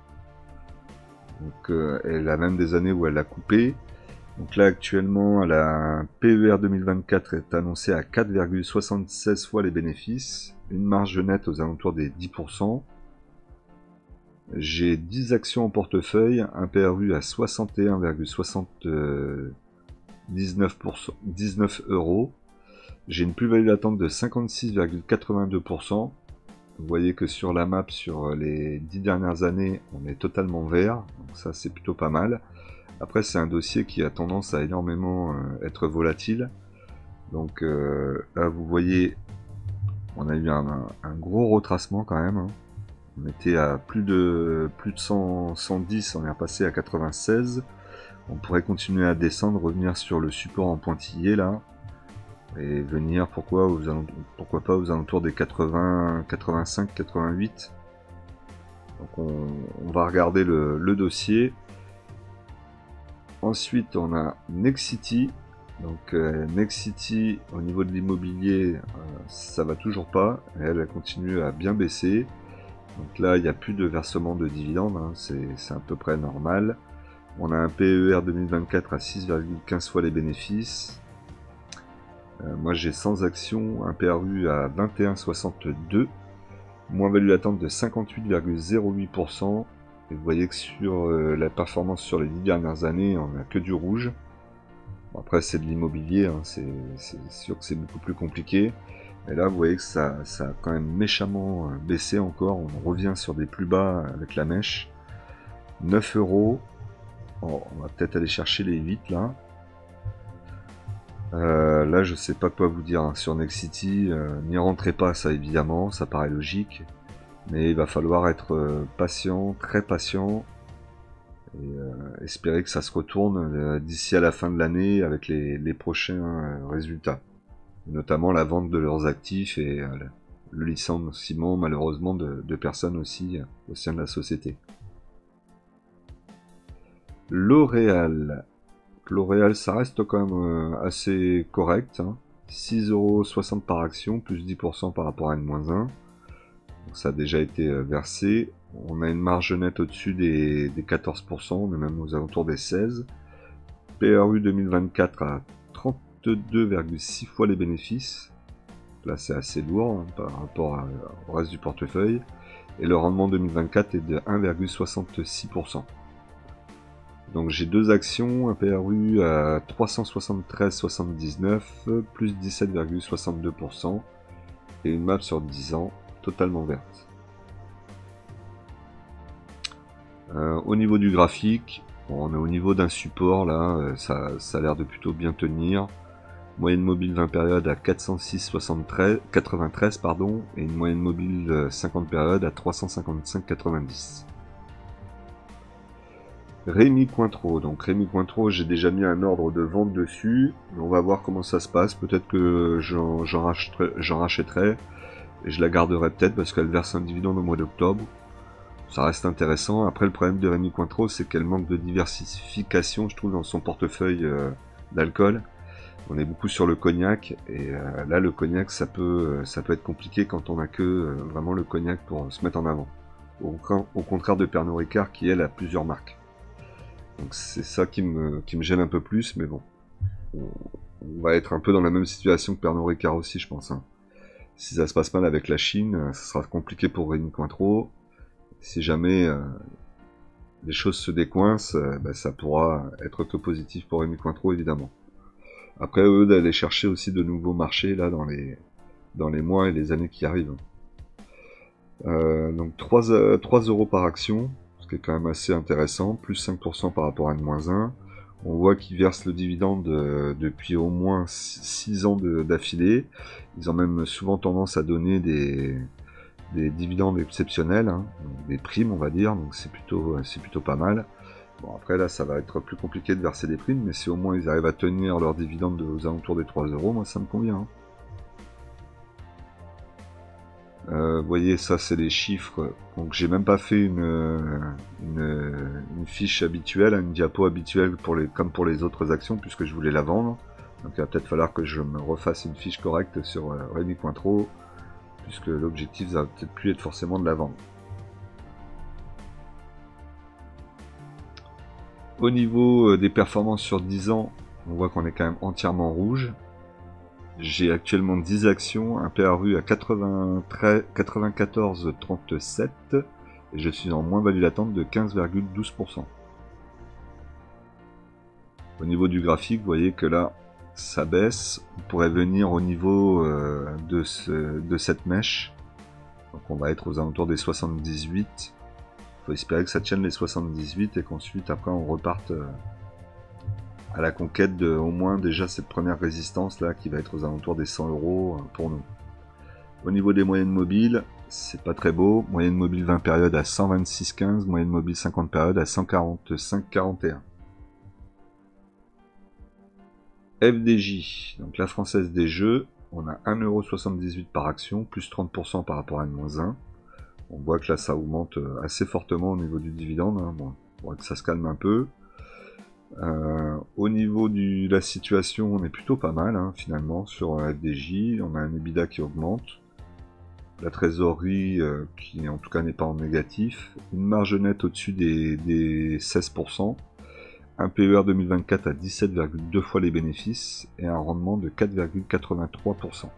Donc elle a même des années où elle a coupé. Donc là actuellement la PER 2024 est annoncée à 4,76 fois les bénéfices, une marge nette aux alentours des 10%. J'ai 10 actions en portefeuille, un PRU à 61,79 euros. J'ai une plus-value latente de 56,82%. Vous voyez que sur la map, sur les 10 dernières années, on est totalement vert. Donc ça, c'est plutôt pas mal. Après, c'est un dossier qui a tendance à énormément être volatile. Donc là, vous voyez, on a eu un gros retracement quand même. Hein. On était à plus de 110, on est repassé à 96. On pourrait continuer à descendre, revenir sur le support en pointillé là. Et venir, pourquoi pas aux alentours des 80, 85, 88. Donc on va regarder le dossier. Ensuite on a Nexity. Donc Nexity au niveau de l'immobilier, ça va toujours pas. Elle continue à bien baisser. Donc là il n'y a plus de versement de dividendes, hein. C'est à peu près normal. On a un PER 2024 à 6,15 fois les bénéfices. Moi j'ai 100 actions, un PRU à 21,62, moins-value latente de 58,08%. Et vous voyez que sur la performance sur les 10 dernières années, on n'a que du rouge. Bon, après c'est de l'immobilier, hein, c'est sûr que c'est beaucoup plus compliqué. Et là vous voyez que ça a quand même méchamment baissé encore, on revient sur des plus bas avec la mèche. 9 euros, on va peut-être aller chercher les 8 là. Là je sais pas quoi vous dire hein, sur Nexity, n'y rentrez pas, ça évidemment, ça paraît logique, mais il va falloir être patient, très patient, et espérer que ça se retourne d'ici à la fin de l'année avec les prochains résultats, notamment la vente de leurs actifs et le licenciement malheureusement de personnes aussi au sein de la société. L'Oréal. L'Oréal, ça reste quand même assez correct. Hein. 6,60€ par action, plus 10% par rapport à N-1. Donc ça a déjà été versé. On a une marge nette au-dessus des 14%, on est même aux alentours des 16. PRU 2024 à 32,6 fois les bénéfices. Là, c'est assez lourd hein, par rapport au reste du portefeuille. Et le rendement 2024 est de 1,66%. Donc j'ai deux actions, un PRU à 373,79, plus 17,62%, et une map sur 10 ans, totalement verte. Au niveau du graphique, bon, on est au niveau d'un support là, ça a l'air de plutôt bien tenir. Moyenne mobile 20 périodes à 406,93 pardon, et une moyenne mobile 50 périodes à 355,90. Rémi Cointreau, donc Rémi Cointreau, j'ai déjà mis un ordre de vente dessus, on va voir comment ça se passe, peut-être que j'en rachèterai, et je la garderai peut-être parce qu'elle verse un dividende au mois d'octobre, ça reste intéressant. Après le problème de Rémi Cointreau, c'est qu'elle manque de diversification, je trouve, dans son portefeuille d'alcool. On est beaucoup sur le cognac, et là le cognac ça peut être compliqué quand on a que vraiment le cognac pour se mettre en avant, au contraire de Pernod Ricard qui elle a plusieurs marques. Donc c'est ça qui me gêne un peu plus, mais bon. On va être un peu dans la même situation que Pernod Ricard aussi, je pense. Hein. Si ça se passe mal avec la Chine, ça sera compliqué pour Rémi Cointreau. Si jamais les choses se décoincent, ça pourra être que positif pour Rémi Cointreau, évidemment. Après, eux, d'aller chercher aussi de nouveaux marchés, là, dans les mois et les années qui arrivent. Donc 3 € par action. Qui est quand même assez intéressant, plus 5% par rapport à N-1. On voit qu'ils versent le dividende depuis au moins 6 ans d'affilée. Ils ont même souvent tendance à donner des dividendes exceptionnels, hein, des primes on va dire, donc c'est plutôt pas mal. Bon après là ça va être plus compliqué de verser des primes, mais si au moins ils arrivent à tenir leurs dividendes aux alentours des 3 €, moi ça me convient. Hein. Vous voyez, ça c'est les chiffres. Donc j'ai même pas fait une fiche habituelle, une diapo habituelle comme pour les autres actions, puisque je voulais la vendre. Donc il va peut-être falloir que je me refasse une fiche correcte sur Rémi Cointreau, puisque l'objectif ça va peut-être plus être forcément de la vendre. Au niveau des performances sur 10 ans, on voit qu'on est quand même entièrement rouge. J'ai actuellement 10 actions, un PRU à 94,37 et je suis en moins-value latente de 15,12%. Au niveau du graphique, vous voyez que là, ça baisse. On pourrait venir au niveau de cette mèche. Donc on va être aux alentours des 78. Il faut espérer que ça tienne les 78 et qu'ensuite, après, on reparte à la conquête de au moins déjà cette première résistance là qui va être aux alentours des 100 € pour nous. Au niveau des moyennes mobiles, c'est pas très beau. Moyenne mobile 20 périodes à 126,15, moyenne mobile 50 périodes à 145,41. FDJ, donc la française des jeux, on a 1,78 € par action, plus 30% par rapport à une -1. On voit que là ça augmente assez fortement au niveau du dividende, hein. Bon, on voit que ça se calme un peu. Au niveau de la situation, on est plutôt pas mal hein, finalement sur FDJ. On a un EBITDA qui augmente, la trésorerie qui en tout cas n'est pas en négatif, une marge nette au-dessus des 16%, un PER 2024 à 17,2 fois les bénéfices et un rendement de 4,83%.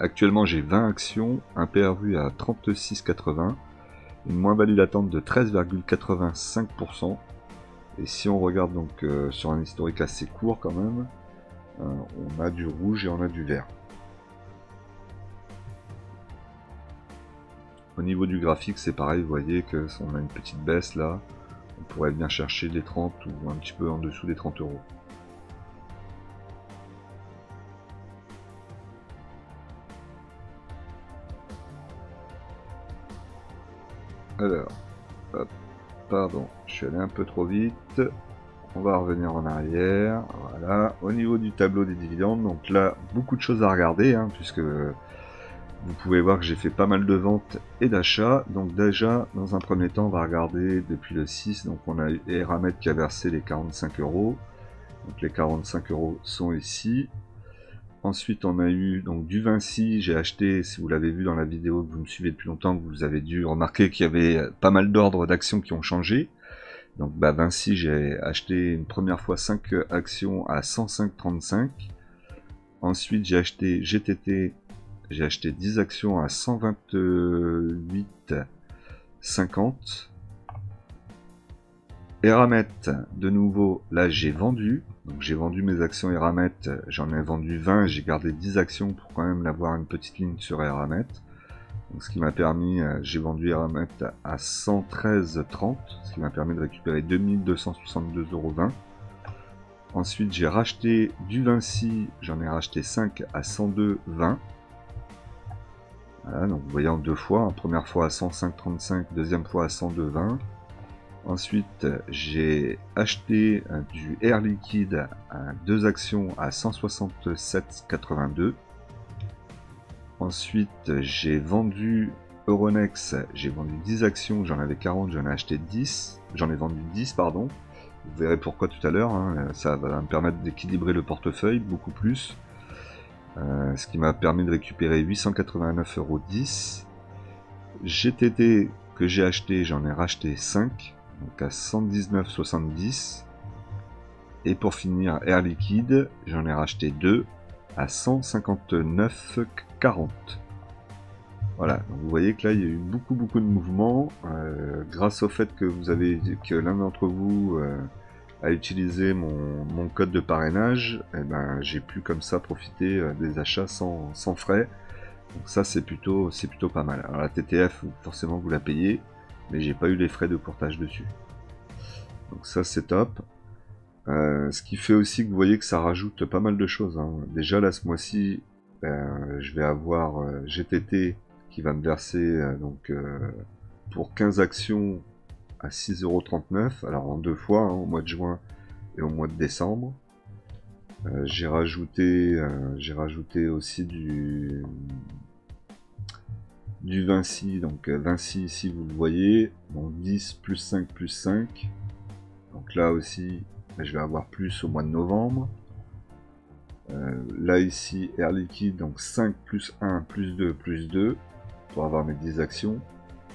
Actuellement j'ai 20 actions, un PRU à 36,80, une moins-value latente de 13,85%. Et si on regarde donc sur un historique assez court quand même, on a du rouge et on a du vert. Au niveau du graphique c'est pareil, vous voyez que on a une petite baisse là, on pourrait bien chercher les 30 ou un petit peu en dessous des 30 €. Alors, hop, pardon, je suis allé un peu trop vite. On va revenir en arrière. Voilà. Au niveau du tableau des dividendes, donc là, beaucoup de choses à regarder, hein, puisque vous pouvez voir que j'ai fait pas mal de ventes et d'achats. Donc déjà, dans un premier temps, on va regarder depuis le 6. Donc on a Eramet qui a versé les 45 €. Donc les 45 € sont ici. Ensuite, on a eu donc du Vinci, j'ai acheté, si vous l'avez vu dans la vidéo, que vous me suivez depuis longtemps, vous avez dû remarquer qu'il y avait pas mal d'ordres d'actions qui ont changé. Donc Vinci, j'ai acheté une première fois 5 actions à 105,35. Ensuite, j'ai acheté GTT, j'ai acheté 10 actions à 128,50. Eramet, de nouveau, là j'ai vendu. Donc j'ai vendu mes actions Eramet, j'en ai vendu 20, j'ai gardé 10 actions pour quand même avoir une petite ligne sur Eramet. Donc ce qui m'a permis, j'ai vendu Eramet à 113,30, ce qui m'a permis de récupérer 2262,20 €. Ensuite j'ai racheté du Vinci, j'en ai racheté 5 à 102,20. Voilà, donc vous voyez en deux fois, hein, première fois à 105,35, deuxième fois à 102,20. Ensuite, j'ai acheté du Air Liquide, 2 actions à 167,82. Ensuite, j'ai vendu Euronext, j'ai vendu 10 actions, j'en avais 40, j'en ai acheté 10, j'en ai vendu 10, pardon. Vous verrez pourquoi tout à l'heure, hein, ça va me permettre d'équilibrer le portefeuille beaucoup plus. Ce qui m'a permis de récupérer 889,10 €. GTT que j'ai acheté, j'en ai racheté 5. Donc à 119,70. Et pour finir, Air Liquide, j'en ai racheté 2 à 159,40. Voilà, donc vous voyez que là il y a eu beaucoup de mouvements. Grâce au fait que l'un d'entre vous a utilisé mon code de parrainage, et ben, j'ai pu comme ça profiter des achats sans frais. Donc ça c'est plutôt pas mal. Alors la TTF, forcément vous la payez, mais j'ai pas eu les frais de courtage dessus. Donc ça c'est top. Ce qui fait aussi que vous voyez que ça rajoute pas mal de choses, hein. Déjà là ce mois-ci, je vais avoir GTT qui va me verser pour 15 actions à 6,39 €, alors en deux fois, hein, au mois de juin et au mois de décembre. J'ai rajouté aussi du Vinci, donc Vinci ici vous le voyez, donc 10 plus 5 plus 5, donc là aussi je vais avoir plus au mois de novembre. Là ici Air Liquide, donc 5 plus 1 plus 2 plus 2 pour avoir mes 10 actions.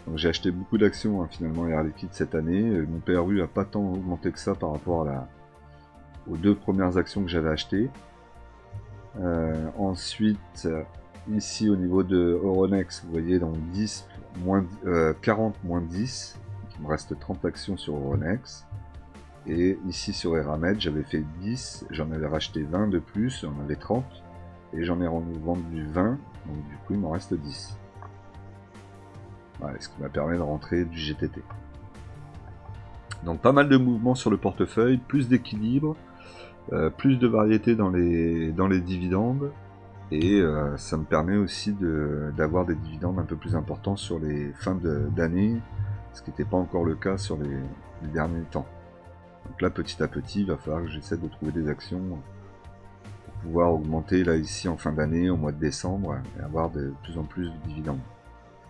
Donc j'ai acheté beaucoup d'actions finalement Air Liquide cette année. Mon PRU a pas tant augmenté que ça par rapport aux 2 premières actions que j'avais achetées. Ensuite, ici au niveau de Euronext, vous voyez donc 40 moins 10, donc il me reste 30 actions sur Euronext. Et ici sur Eramet, j'avais fait 10, j'en avais racheté 20 de plus, j'en avais 30, et j'en ai vendu 20, donc du coup il m'en reste 10. Voilà, ce qui m'a permis de rentrer du GTT. Donc pas mal de mouvements sur le portefeuille, plus d'équilibre, plus de variété dans les dividendes, et ça me permet aussi d'avoir des dividendes un peu plus importants sur les fins d'année, ce qui n'était pas encore le cas sur les derniers temps. Donc là, petit à petit, il va falloir que j'essaie de trouver des actions pour pouvoir augmenter là ici en fin d'année, au mois de décembre, et avoir de plus en plus de dividendes.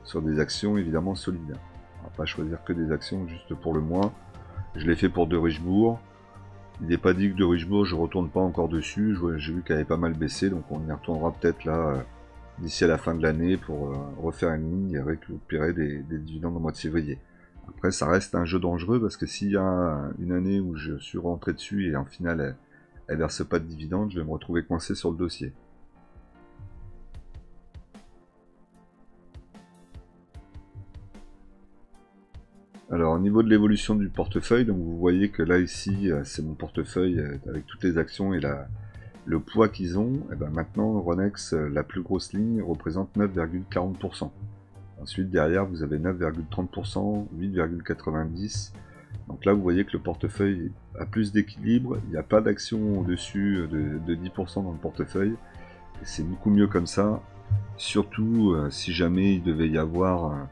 Sur des actions évidemment solides. On va pas choisir que des actions juste pour le mois. Je l'ai fait pour De Richebourg. Il n'est pas dit que De Richebourg, je retourne pas encore dessus. J'ai vu qu'elle avait pas mal baissé, donc on y retournera peut-être là d'ici à la fin de l'année pour refaire une ligne et récupérer des dividendes au mois de février. Après, ça reste un jeu dangereux parce que s'il y a une année où je suis rentré dessus et en finale elle verse pas de dividendes, je vais me retrouver coincé sur le dossier. Alors au niveau de l'évolution du portefeuille, donc vous voyez que là ici c'est mon portefeuille avec toutes les actions et le poids qu'ils ont. Et ben maintenant Euronext, la plus grosse ligne, représente 9,40%. Ensuite derrière vous avez 9,30%, 8,90%. Donc là vous voyez que le portefeuille a plus d'équilibre, il n'y a pas d'action au-dessus de 10% dans le portefeuille. C'est beaucoup mieux comme ça, surtout si jamais il devait y avoir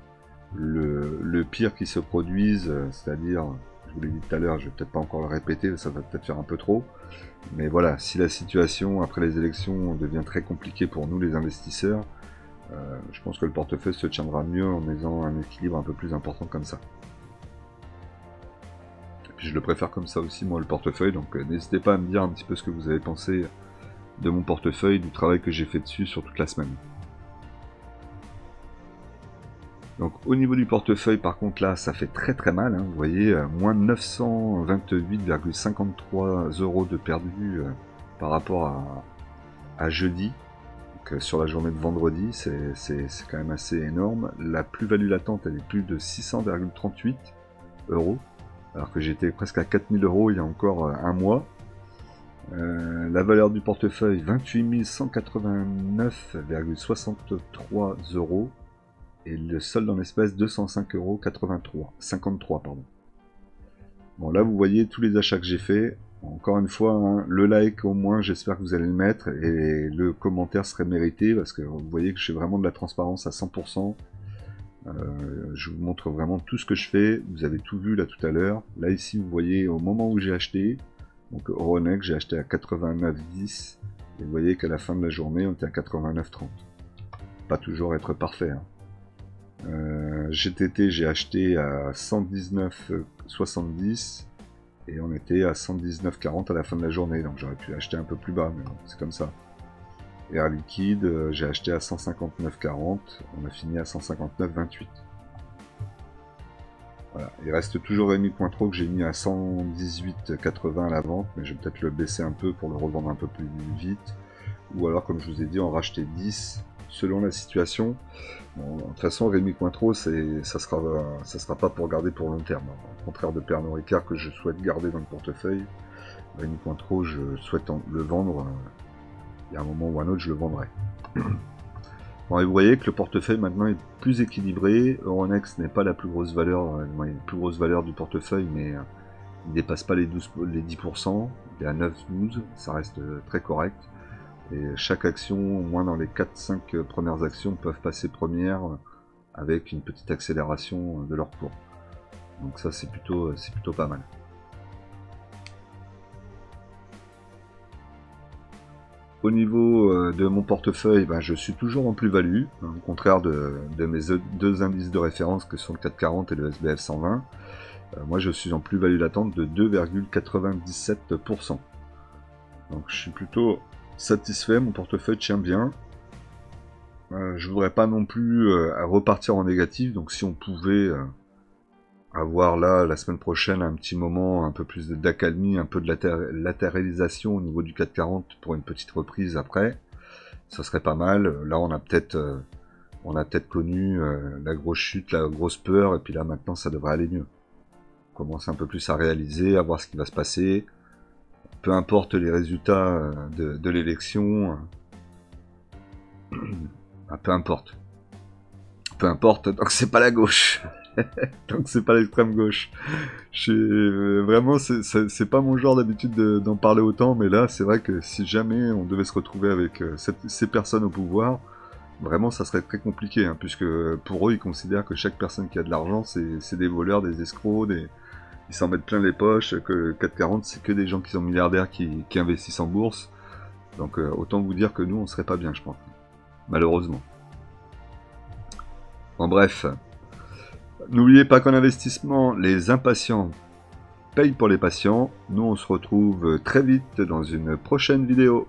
le pire qui se produise, c'est-à-dire, je vous l'ai dit tout à l'heure, je vais peut-être pas encore le répéter, ça va peut-être faire un peu trop, mais voilà, si la situation après les élections devient très compliquée pour nous les investisseurs, je pense que le portefeuille se tiendra mieux en ayant un équilibre un peu plus important comme ça. Et puis je le préfère comme ça aussi moi le portefeuille, donc n'hésitez pas à me dire un petit peu ce que vous avez pensé de mon portefeuille, du travail que j'ai fait dessus sur toute la semaine. Donc au niveau du portefeuille par contre là ça fait très mal, hein. Vous voyez moins 928,53 € de perdu par rapport à jeudi. Donc, sur la journée de vendredi c'est quand même assez énorme. La plus-value latente elle est plus de 600,38 €, alors que j'étais presque à 4000 € il y a encore un mois. La valeur du portefeuille 28 189,63 €. Et le solde en espèces 205,53 €. Bon là vous voyez tous les achats que j'ai fait. Encore une fois, hein, le like au moins j'espère que vous allez le mettre et le commentaire serait mérité parce que vous voyez que je fais vraiment de la transparence à 100%. Je vous montre vraiment tout ce que je fais. Vous avez tout vu là tout à l'heure. Là ici vous voyez au moment où j'ai acheté. Donc Euronext j'ai acheté à 89,10 et vous voyez qu'à la fin de la journée on était à 89,30. Pas toujours être parfait. Hein. GTT j'ai acheté à 119,70 et on était à 119,40 à la fin de la journée, donc j'aurais pu acheter un peu plus bas, mais bon, c'est comme ça. Air Liquide j'ai acheté à 159,40, on a fini à 159,28. Voilà, il reste toujours Rémi Cointreau que j'ai mis à 118,80 à la vente, mais je vais peut-être le baisser un peu pour le revendre un peu plus vite, ou alors comme je vous ai dit en racheter 10 selon la situation. Bon, de toute façon, Rémi Cointreau, ça sera pas pour garder pour long terme. Au contraire de Pernod Ricard que je souhaite garder dans le portefeuille, Rémi Cointreau, je souhaite le vendre. Il y a un moment ou un autre, je le vendrai. Bon, et vous voyez que le portefeuille maintenant est plus équilibré. Euronext n'est pas la plus grosse valeur, du portefeuille, mais il dépasse pas les 10%. Il est à 9,12, ça reste très correct. Et chaque action, au moins dans les 4-5 premières actions, peuvent passer première avec une petite accélération de leur cours. Donc ça c'est plutôt pas mal. Au niveau de mon portefeuille, ben, je suis toujours en plus-value, au contraire de mes deux indices de référence que sont le 440 et le SBF 120. Moi je suis en plus-value latente de 2,97%. Donc je suis plutôt satisfait, mon portefeuille tient bien. Je voudrais pas non plus repartir en négatif, donc si on pouvait avoir là, la semaine prochaine, un petit moment, un peu plus d'accalmie, un peu de latéralisation au niveau du 440 pour une petite reprise après, ça serait pas mal. Là, on a peut-être connu la grosse chute, la grosse peur, et puis là, maintenant, ça devrait aller mieux. On commence un peu plus à réaliser, à voir ce qui va se passer. Peu importe les résultats de l'élection, peu importe. Peu importe, donc c'est pas la gauche. Donc c'est pas l'extrême gauche. Vraiment, c'est pas mon genre d'habitude d'en parler autant, mais là, c'est vrai que si jamais on devait se retrouver avec ces personnes au pouvoir, vraiment, ça serait très compliqué, hein, puisque pour eux, ils considèrent que chaque personne qui a de l'argent, c'est des voleurs, des escrocs, ils s'en mettent plein les poches, que le 440, c'est que des gens qui sont milliardaires qui investissent en bourse. Donc autant vous dire que nous, on serait pas bien, je pense. Malheureusement. En bref. N'oubliez pas qu'en investissement, les impatients payent pour les patients. Nous, on se retrouve très vite dans une prochaine vidéo.